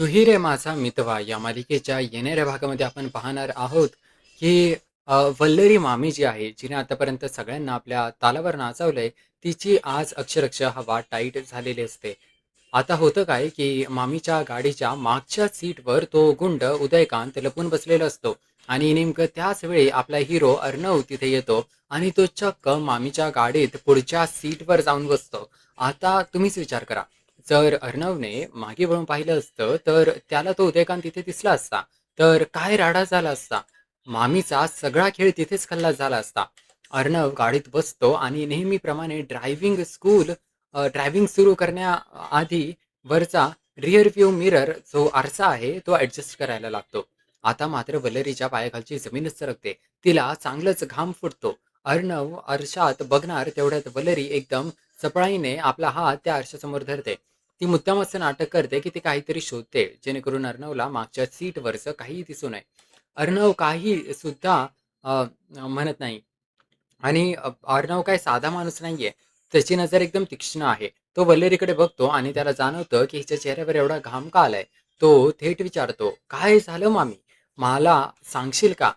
तूही रे माझा मितवा या मालिकेच्या येणाऱ्या भागामध्ये आपण पाहणार आहोत की वल्लरी मामी जी आहे जिने आतापर्यंत सगळ्यांना आपल्या तालावर नाचवलंय तिची आज अक्षरशः हवा टाईट झालेली असते. आता होतं काय की मामीच्या गाडीच्या मागच्या सीटवर तो गुंड उदयकांत लपून बसलेला असतो आणि नेमकं त्याच वेळी आपला हिरो अर्णव तिथे येतो आणि तो चक्क मामीच्या गाडीत पुढच्या सीटवर जाऊन बसतो. आता तुम्हीच विचार करा, जर अर्णवने मागे वळून पाहिलं असतं तर त्याला तो उदयकांत तिथे दिसला असता तर काय राडा झाला असता. मामीचा सगळा खेळ तिथेच खल्लास झाला असता. अर्णव गाडीत बसतो आणि नेहमीप्रमाणे ड्रायव्हिंग सुरू करण्याआधी वरचा रिअर व्ह्यू मिरर जो आरसा आहे तो ऍडजस्ट करायला लागतो. आता मात्र वल्लरीच्या पायाखालची जमीनच सरकते. तिला चांगलंच घाम फुटतो. अर्णव आरशात बघणार तेवढ्यात वल्लरी एकदम चपळाईने आपला हात त्या आरशासमोर धरते. ती मुद्दाम असं नाटक करते की ती काहीतरी शोधते जेणेकरून अर्णवला मागच्या सीटवरचं काहीही दिसू नये. अर्णव काही सुद्धा म्हणत नाही. आणि अर्णव काय साधा माणूस नाहीये. त्याची नजर एकदम तीक्ष्ण आहे. तो वल्लेरीकडे बघतो आणि त्याला जाणवतं की हिच्या चेहऱ्यावर एवढा घाम का आलाय. तो थेट विचारतो, "काय झालं मामी? मला सांगशील का?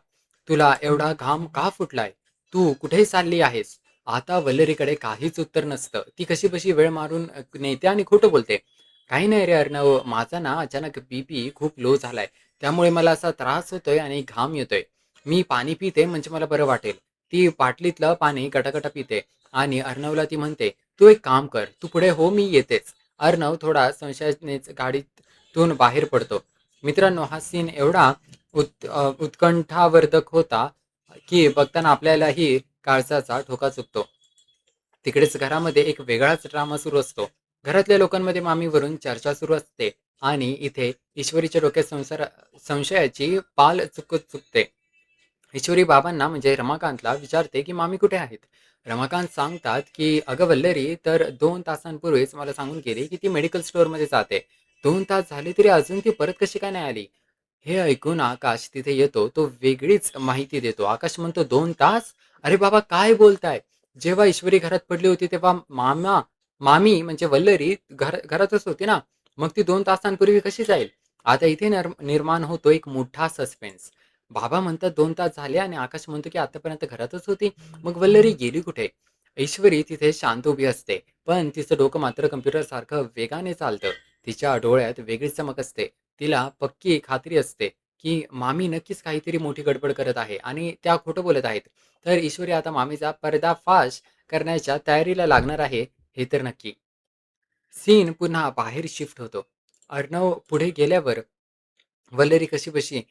तुला एवढा घाम का फुटलाय? तू कुठे चालली आहेस?" आता वल्लेरीकडे काहीच उत्तर नसतं. ती कशीबशी वेळ मारून नेते आणि खोटं बोलते. "काही नाही रे अर्णव, माझा ना अचानक बीपी खूप लो झालाय. त्यामुळे मला असा त्रास होतोय आणि घाम येतोय. मी पाणी पिते म्हणजे मला बरं वाटेल." ती बाटलीतलं पाणी गटागटा पिते आणि अर्णवला ती म्हणते, "तू एक काम कर, तू पुढे हो, मी येतेच." अर्णव थोडा संशयानेच गाडीतून बाहेर पडतो. मित्रांनो, हा सीन एवढा उत्कंठावर्धक होता की बघताना आपल्यालाही काळजाचा ठोका चुकतो. तिकडेच घरामध्ये एक वेगळाच ड्रामा सुरू असतो. घरातल्या लोकांमध्ये मामीवरून चर्चा सुरू असते आणि इथे ईश्वरीच्या डोक्यात संशयाची पाल चुकत चुकते. ईश्वरी बाबांना म्हणजे रमाकांतला विचारते की मामी कुठे आहेत. रमाकांत सांगतात की अगं वल्लरी तर 2 तासांपूर्वीच मला सांगून गेली की ती मेडिकल स्टोअरमध्ये जाते. 2 तास झाले तरी अजून ती परत कशी काय नाही आली. हे ऐकून आकाश तिथे येतो. तो वेगळीच माहिती देतो. आकाश म्हणतो, 2 तास? अरे बाबा काय बोलताय. जेव्हा ईश्वरी घरात पडली होती तेव्हा मामी म्हणजे वल्लरी घरातच होती ना. मग ती 2 तासांपूर्वी कशी जाईल. आता इथे निर्माण होतो एक मोठा सस्पेन्स. बाबा म्हणतात 2 तास झाले आणि आकाश म्हणतो की आतापर्यंत घरातच होती. मग वल्लरी गेली कुठे. ईश्वरी तिथे शांत उभी असते पण तिचं डोकं मात्र कम्प्युटर सारखं वेगाने चालतं. तिच्या डोळ्यात वेगळीच चमक असते. तिला पक्की खात्री असते की मामी नक्कीच काहीतरी मोठी गडबड करत आहे आणि त्या खोटं बोलत आहेत. तर ईश्वरी आता मामीचा पर्दाफाश करण्याच्या तयारीला लागणार आहे हे तर नक्की. सीन पुन्हा बाहेर शिफ्ट होतो. अर्णव पुढे गेल्यावर वल्लरी कशीबशी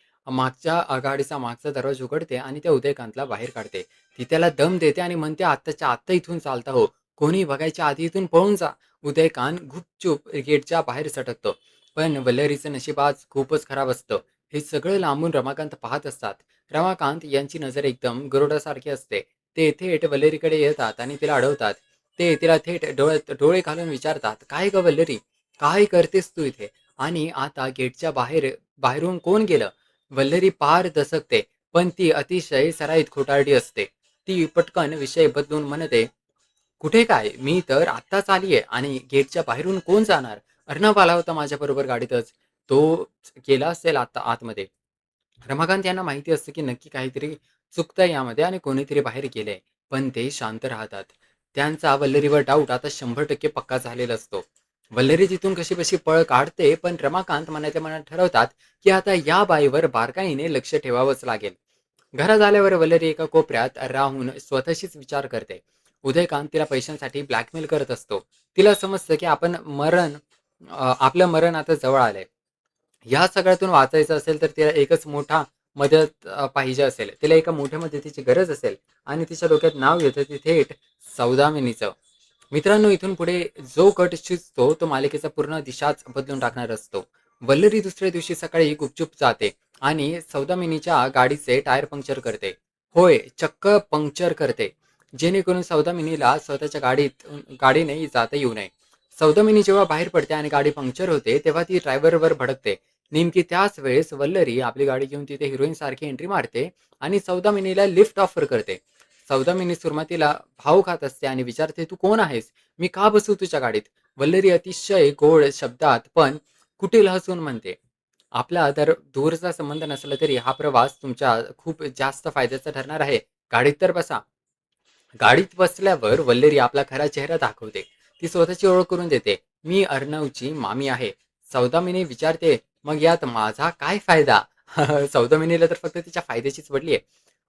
गाडीचा मागचा दरवाजा उघडते आणि त्या उदयकांतला बाहेर काढते. ती त्याला दम देते आणि म्हणते, "आत्ताच्या आत्ता इथून चालता हो. कोणी बघायच्या आधी इथून पळून जा." उदयकांत गुपचूप गेटच्या बाहेर सटकतो. पण वल्लरीचं नशीब आज खूपच खराब असतं. हे सगळं लांबून रमाकांत पाहत असतात. रमाकांत यांची नजर एकदम गरुडासारखी असते. ते थेट वल्लरीकडे येतात आणि तिला अडवतात. ते तिला थेट डोळ्यात डोळे घालून विचारतात, "काय गं वल्लरी? काय करतेस तू इथे?" आणि आता गेटच्या बाहेरून कोण गेलं? वल्लरी पार दचकते, पण ती अतिशय सराईत खोटारडी असते. ती पटकन विषय बदलून म्हणते, "कुठे काय? मी तर आत्ताच आलीये आणि गेटच्या बाहेरून कोण जाणार? अर्णव आला होता माझ्याबरोबर गाडीतच. तो गेला असेल आता आतमध्ये." रमाकांत यांना माहिती असतं की नक्की काहीतरी चुकतंय यामध्ये आणि कोणीतरी बाहेर गेलंय. पण ते शांत राहतात. त्यांचा वल्लरीवर डाऊट आता 100% पक्का झालेला असतो. वल्लरी तिथून कशीबशी पळ काढते, पण रमाकांत मनातल्या मनात ठरवतात की आता या बाईवर बारकाईने लक्ष ठेवावंच लागेल. घरात आल्यावर वल्लरी एका कोपऱ्यात राहून स्वतःशीच विचार करते. उदयकांत तिला पैशांसाठी ब्लॅकमेल करत असतो. तिला समजतं की आपलं मरण आता जवळ आलंय. या सगळ्यातून वाचायचं असेल तर तिला एकच मोठा मदत पाहिजे असेल. तिला एका मोठ्या मदतीची गरज असेल आणि तिच्या डोक्यात नाव येतं ते थेट सौदामिनीचं. मित्रांनो, इथून पुढे जो कट शिजतो तो मालिकेचा पूर्ण दिशाच बदलून टाकणार असतो. वल्लरी दुसऱ्या दिवशी सकाळी गुपचूप जाते आणि सौदामिनीच्या गाडीचे टायर पंक्चर करते. होय, चक्क पंक्चर करते. जेणेकरून सौदामिनीला स्वतःच्या गाडीने जाता येऊ नये. सौदामिनी जेव्हा बाहेर पडते आणि गाडी पंक्चर होते, तेव्हा ती ड्रायव्हरवर भडकते. नेमकी त्याच वेळेस वल्लरी आपली गाडी घेऊन तिथे हिरोईनसारखी एंट्री मारते आणि सौदामिनीला लिफ्ट ऑफर करते. सौदामिनी सुरुवातीला भाव खात असते आणि विचारते, "तू कोण आहेस? मी का बसू तुझ्या गाडीत?" वल्लरी अतिशय गोड शब्दात पण कुटील हसून म्हणते, "आपला जर दूरचा संबंध नसला तरी हा प्रवास तुमच्या खूप जास्त फायद्याचा ठरणार आहे. गाडीत तर बसा." गाडीत बसल्यावर वल्लेरी आपला खरा चेहरा दाखवते. ती स्वतःची ओळख करून देते. "मी अर्णवची मामी आहे." सौदामिनी विचारते, "मग यात माझा काय फायदा?" सौदामिनीला तर फक्त तिच्या फायद्याचीच पडली आहे.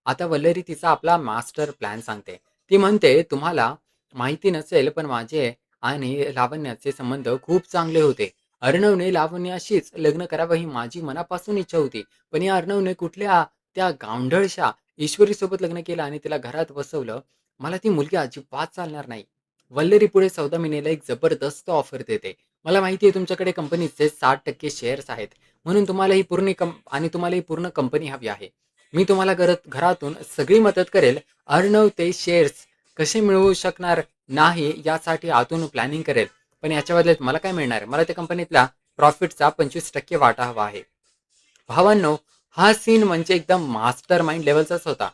आता वल्लरी तिचा आपला मास्टर प्लॅन सांगते. ती म्हणते, "तुम्हाला माहिती नसेल, पण माझे आणि लावण्याचे संबंध खूप चांगले होते. अर्णवने लावण्याशीच लग्न करावं ही माझी मनापासून इच्छा होती. पण या अर्णवने कुठल्या त्या गावंढळशा ईश्वरीसोबत लग्न केलं आणि तिला घरात बसवलं. मला ती मुलगी अजिबात चालणार नाही." वल्लरी पुढे सौदामिनीला एक जबरदस्त ऑफर देते. "मला माहिती आहे तुमच्याकडे कंपनीचे 60% शेअर्स आहेत. म्हणून तुम्हाला ही पूर्ण कंपनी हवी आहे. मी तुम्हाला घरातून सगळी मदत करेल. अर्णव ते शेअर्स कसे मिळवू शकणार नाही यासाठी आतून प्लॅनिंग करेल. पण याच्या बदल्यात मला काय मिळणार? मला त्या कंपनीतल्या प्रॉफिटचा 25% वाटा हवा आहे." भावांनो, हा सीन म्हणजे एकदम मास्टर माइंड लेवलचाच होता.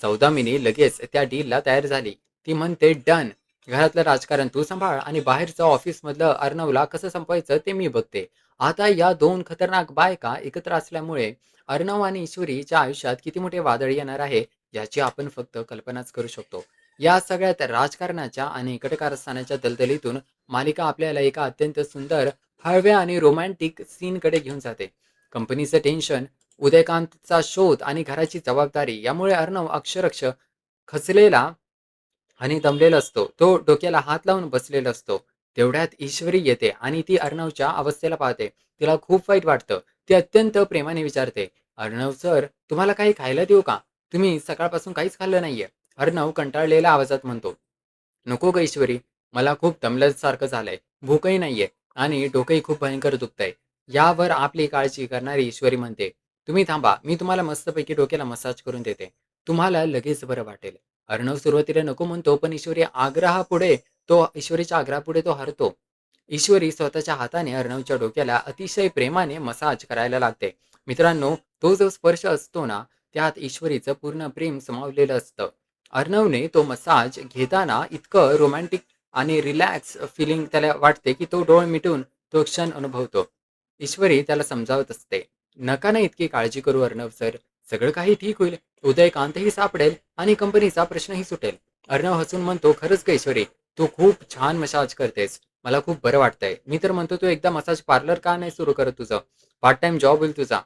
सौदामिनी लगेच त्या डीलला तयार झाली. ती म्हणते, "डन. घरातलं राजकारण तू सांभाळ आणि बाहेरचं ऑफिसमधलं अर्णवला कसं संपवायचं ते मी बघते." आता या 2 खतरनाक बायका एकत्र असल्यामुळे अर्णव आणि ईश्वरीच्या आयुष्यात किती मोठे वादळ येणार आहे, याची आपण फक्त कल्पनाच करू शकतो. या सगळ्यात राजकारणाच्या आणि कडकारस्थानाच्या दलदलीतून मालिका आपल्याला एका अत्यंत सुंदर, हळव्या आणि रोमॅन्टिक सीनकडे घेऊन जाते. कंपनीचं टेन्शन, उदयकांतचा शोध आणि घराची जबाबदारी यामुळे अर्णव अक्षरशः खचलेला आणि दमलेला असतो. तो डोक्याला हात लावून बसलेला असतो. तेवढ्यात ईश्वरी येते आणि ती अर्णवच्या अवस्थेला पाहते. तिला खूप वाईट वाटतं. ती अत्यंत प्रेमाने विचारते, "अर्णव सर, तुम्हाला काही खायला देऊ का? तुम्ही सकाळपासून काहीच खाल्लं नाहीये." अर्णव कंटाळलेल्या आवाजात म्हणतो, "नको गं ईश्वरी, मला खूप दमल्यासारखं झालंय. भूकही नाहीये आणि डोकंही खूप भयंकर दुखतंय." यावर आपली काळजी करणारी ईश्वरी म्हणते, "तुम्ही थांबा, मी तुम्हाला मस्तपैकी डोक्याला मसाज करून देते. तुम्हाला लगेच बरं वाटेल." अर्णव सुरुवातीला नको म्हणतो, पण ईश्वरीच्या आग्रहापुढे तो हरतो. ईश्वरी स्वतःच्या हाताने अर्णवच्या डोक्याला अतिशय प्रेमाने मसाज करायला लागते. मित्रांनो, तो जो स्पर्श असतो ना, त्यात ईश्वरीचं पूर्ण प्रेम सामावलेलं असतं. अर्णवने तो मसाज घेताना इतकं रोमॅन्टिक आणि रिलॅक्स फीलिंग त्याला वाटते, की तो डोळे मिटून तो क्षण अनुभवतो. ईश्वरी त्याला समजावत असते, "नका ना इतकी काळजी करू अर्णव सर. सगळं काही ठीक होईल. उदयकांतही सापडेल आणि कंपनीचा प्रश्नही सुटेल." अर्णव हसून म्हणतो, "खरंच का ईश्वरी? तू खूप छान मसाज करतेस. मला खूप बरं वाटतंय. मी तर म्हणतो तू एकदा मसाज पार्लर का नाही सुरू करत तुझं? पार्ट टाईम जॉब होईल तुझा."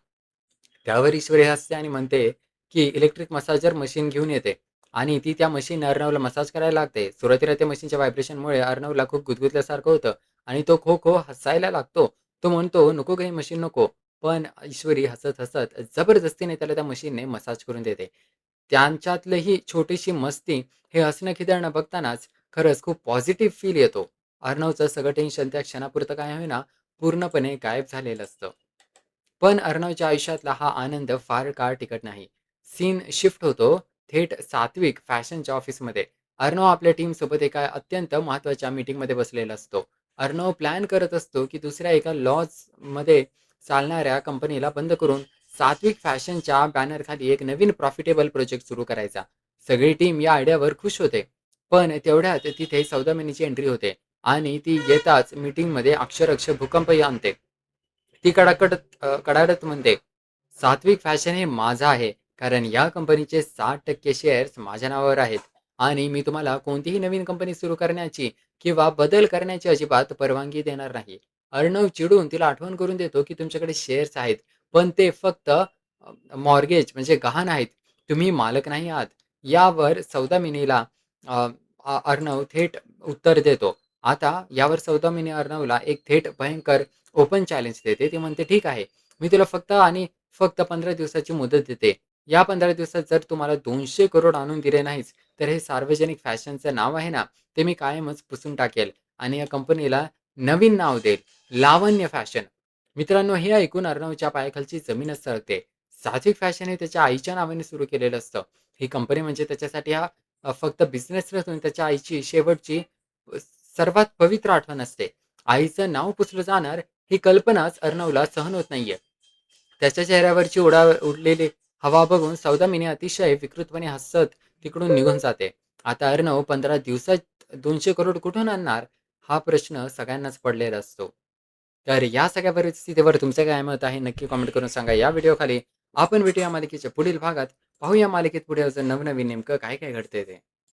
त्यावर ईश्वरी हसते आणि म्हणते, की इलेक्ट्रिक मसाजर मशीन घेऊन येते आणि ती त्या मशीन अर्णवला मसाज करायला लागते. सुरुवातीला त्या मशीनच्या व्हायब्रेशनमुळे अर्णवला खूप गुदगुदल्यासारखं होतं आणि तो खो खो हसायला लागतो. तो म्हणतो, "नको गं, ही मशीन नको." पण ईश्वरी हसत-हसत जबरदस्तीने त्याला त्या मशीनने मसाज करून देते. त्यांच्यातली ही छोटीशी मस्ती, हे हसणं-खिदळणं बघतानाच खरंच खूप पॉझिटिव्ह फील येतो. अर्णवचं सगळं टेन्शन त्या क्षणापुरतं काय होईना पूर्णपणे गायब झालेलं असतं. पण अर्णवच्या आयुष्यातला हा आनंद फार काळ टिकत नाही. सीन शिफ्ट होतो थेट सात्विक फॅशनच्या ऑफिसमध्ये. अर्णव आपल्या टीमसोबत एका अत्यंत महत्त्वाच्या मीटिंगमध्ये बसलेला असतो. अर्णव प्लॅन करत असतो, की दुसऱ्या एका लॉजमध्ये चालणाऱ्या कंपनीला बंद करून सात्विक फॅशनच्या बॅनरखाली एक नवीन प्रॉफिटेबल प्रोजेक्ट सुरू करायचा. सगळी टीम या आयडियावर खुश होते. पण तेवढ्यात तिथे सौदामिनीची एंट्री होते आणि ती येताच मीटिंगमध्ये अक्षरशः भूकंपही आणते. ती कडाडत म्हणते, "सात्विक फॅशन हे माझं आहे. कारण या कंपनीचे 60% शेअर्स माझ्या नावावर आहेत आणि मी तुम्हाला कोणतीही नवीन कंपनी सुरू करण्याची किंवा बदल करण्याची अजिबात परवानगी देणार नाही." अर्णव चिडून तिला आठवण करून देतो, की तुमच्याकडे शेअर्स आहेत, पण ते फक्त मॉर्गेज म्हणजे गहाण आहेत. तुम्ही मालक नाही आहात. यावर सौदामिनीला अ, अर्णव थेट उत्तर देतो. आता यावर सौदामिनी अर्णवला एक थेट भयंकर ओपन चॅलेंज देते. ती म्हणते, "ठीक आहे, मी तुला फक्त 15 दिवसाची मुदत देते. या 15 दिवसात जर तू मला 200 करोड आणून दिले नाहीस, तर हे सार्वजनिक फॅशनचं नाव आहे ना, ते मी कायमच पुसून टाकेल आणि या कंपनीला नवीन नाव देईल, लावण्य फॅशन." मित्रांनो, हे ऐकून अर्णवच्या पायाखालची जमीनच सरकते. सात्विक फॅशन हे त्याच्या आईच्या नावाने सुरू केलेलं असतं. ही कंपनी म्हणजे त्याच्यासाठी फक्त बिझनेस नसून त्याच्या आईची शेवटची अ, सर्वात पवित्र आठवण असते. आईचं नाव पुसलं जाणार ही कल्पनाच अर्णवला सहन होत नाहीये. त्याच्या चेहऱ्यावरची उडलेली हवा बघून सौदामिनी अतिशय विकृतपणे हसत तिकडून निघून जाते. आता अर्णव 15 दिवसात 200 करोड कुठून आणणार? हा प्रश्न सगळ्यांनाच पडलेला असतो. तर या सगळ्या परिस्थितीवर तुमचं काय मत आहे नक्की कमेंट करून सांगा या व्हिडिओखाली. आपण भेटूया मालिकेच्या पुढील भागात. पाहूया मालिकेत पुढे अजून नवनवीन नेमकं काय काय घडतंय ते.